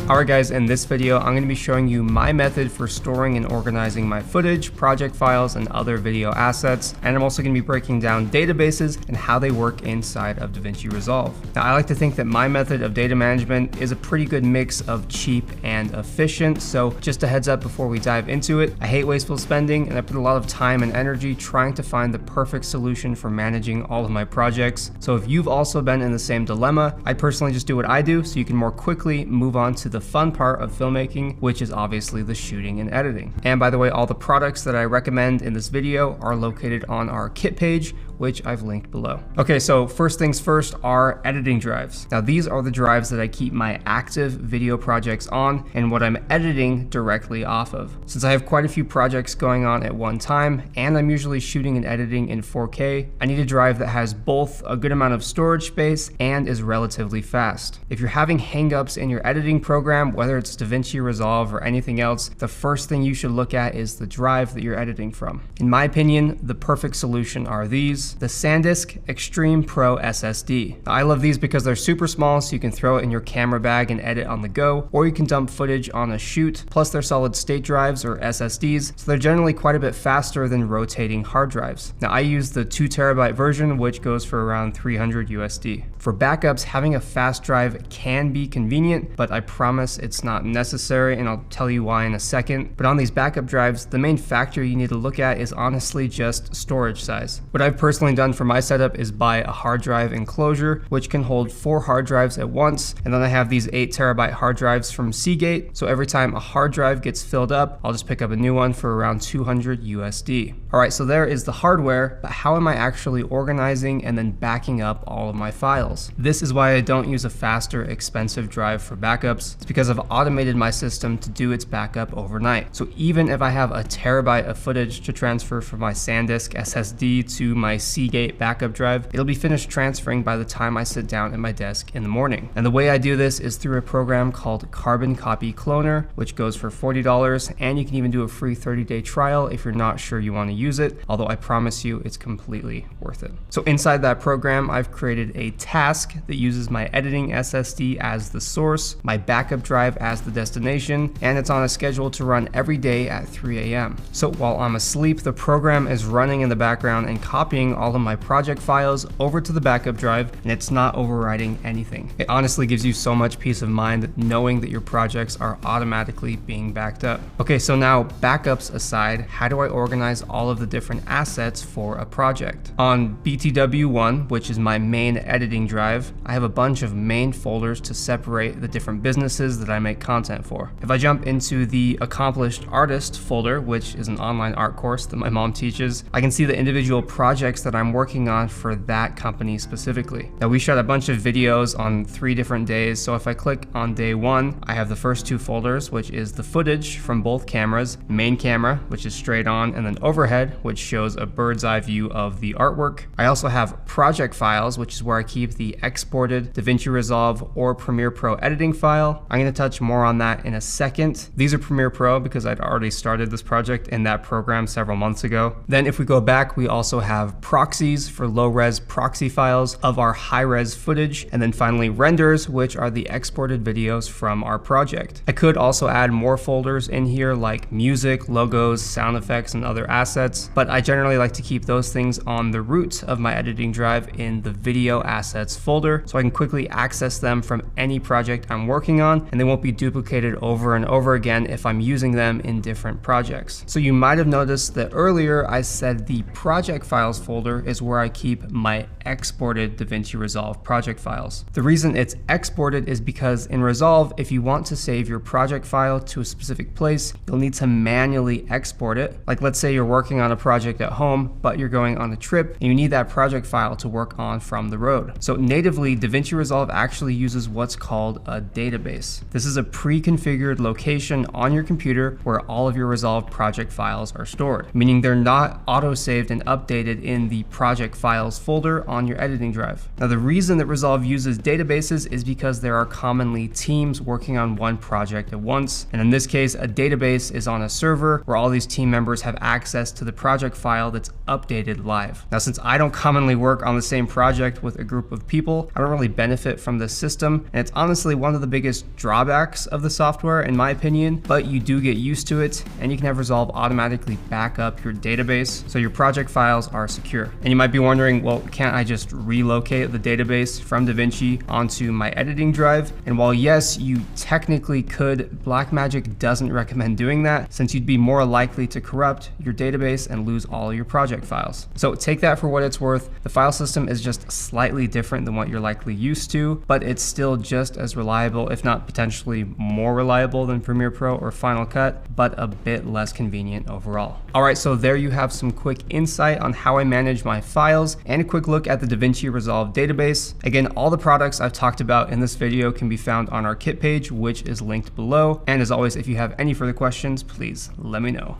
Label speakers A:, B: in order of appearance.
A: Alright guys, in this video I'm going to be showing you my method for storing and organizing my footage, project files, and other video assets, and I'm also going to be breaking down databases and how they work inside of DaVinci Resolve. Now I like to think that my method of data management is a pretty good mix of cheap and efficient, so just a heads up before we dive into it, I hate wasteful spending and I put a lot of time and energy trying to find the perfect solution for managing all of my projects. So if you've also been in the same dilemma, I personally just do what I do so you can more quickly move on to the fun part of filmmaking, which is obviously the shooting and editing. And by the way, all the products that I recommend in this video are located on our kit page, which I've linked below. Okay, so first things first are editing drives. Now these are the drives that I keep my active video projects on and what I'm editing directly off of. Since I have quite a few projects going on at one time, and I'm usually shooting and editing in 4K, I need a drive that has both a good amount of storage space and is relatively fast. If you're having hangups in your editing program, whether it's DaVinci Resolve or anything else, the first thing you should look at is the drive that you're editing from. In my opinion, the perfect solution are these. The SanDisk Extreme Pro SSD. Now, I love these because they're super small, so you can throw it in your camera bag and edit on the go, or you can dump footage on a shoot. Plus they're solid state drives or SSDs, so they're generally quite a bit faster than rotating hard drives. Now I use the 2TB version, which goes for around 300 USD. For backups, having a fast drive can be convenient, but I promise it's not necessary, and I'll tell you why in a second. But on these backup drives, the main factor you need to look at is honestly just storage size. What I've personally done for my setup is buy a hard drive enclosure, which can hold 4 hard drives at once, and then I have these 8TB hard drives from Seagate, so every time a hard drive gets filled up, I'll just pick up a new one for around 200 USD. Alright, so there is the hardware, but how am I actually organizing and then backing up all of my files? This is why I don't use a faster, expensive drive for backups. It's because I've automated my system to do its backup overnight. So even if I have a terabyte of footage to transfer from my SanDisk SSD to my Seagate backup drive, it'll be finished transferring by the time I sit down at my desk in the morning. And the way I do this is through a program called Carbon Copy Cloner, which goes for $40, and you can even do a free 30-day trial if you're not sure you want to use it, although I promise you it's completely worth it. So inside that program, I've created a task that uses my editing SSD as the source, my backup drive as the destination, and it's on a schedule to run every day at 3 AM. So while I'm asleep, the program is running in the background and copying all of my project files over to the backup drive, and it's not overwriting anything. It honestly gives you so much peace of mind knowing that your projects are automatically being backed up. Okay, so now backups aside, how do I organize all of the different assets for a project? On BTW1, which is my main editing drive, I have a bunch of main folders to separate the different businesses that I make content for. If I jump into the Accomplished Artist folder, which is an online art course that my mom teaches, I can see the individual projects that I'm working on for that company specifically. Now we shot a bunch of videos on 3 different days, so if I click on day 1, I have the first 2 folders, which is the footage from both cameras, main camera, which is straight on, and then overhead, which shows a bird's eye view of the artwork. I also have project files, which is where I keep the exported DaVinci Resolve or Premiere Pro editing file. I'm going to touch more on that in a second. These are Premiere Pro because I'd already started this project in that program several months ago. Then if we go back, we also have proxies for low-res proxy files of our high-res footage, and then finally renders, which are the exported videos from our project. I could also add more folders in here like music, logos, sound effects, and other assets, but I generally like to keep those things on the root of my editing drive in the video assets folder, so I can quickly access them from any project I'm working on, and they won't be duplicated over and over again if I'm using them in different projects. So you might have noticed that earlier I said the project files folder is where I keep my exported DaVinci Resolve project files. The reason it's exported is because in Resolve, if you want to save your project file to a specific place, you'll need to manually export it. Like let's say you're working on a project at home, but you're going on a trip and you need that project file to work on from the road. So natively, DaVinci Resolve actually uses what's called a database. This is a pre-configured location on your computer where all of your Resolve project files are stored, meaning they're not auto-saved and updated in the project files folder on your editing drive. Now the reason that Resolve uses databases is because there are commonly teams working on one project at once, and in this case a database is on a server where all these team members have access to the project file that's updated live. Now, since I don't commonly work on the same project with a group of people, I don't really benefit from this system, and it's honestly one of the biggest drawbacks of the software in my opinion, but you do get used to it, and you can have Resolve automatically back up your database so your project files are secure. And you might be wondering, well, can't I just relocate the database from DaVinci onto my editing drive? And while yes, you technically could, Blackmagic doesn't recommend doing that, since you'd be more likely to corrupt your database and lose all your project files. So take that for what it's worth. The file system is just slightly different than what you're likely used to, but it's still just as reliable, if not potentially more reliable than Premiere Pro or Final Cut, but a bit less convenient overall. All right, so there you have some quick insight on how I manage my files and a quick look at the DaVinci Resolve database. Again, all the products I've talked about in this video can be found on our kit page, which is linked below. And as always, if you have any further questions, please let me know.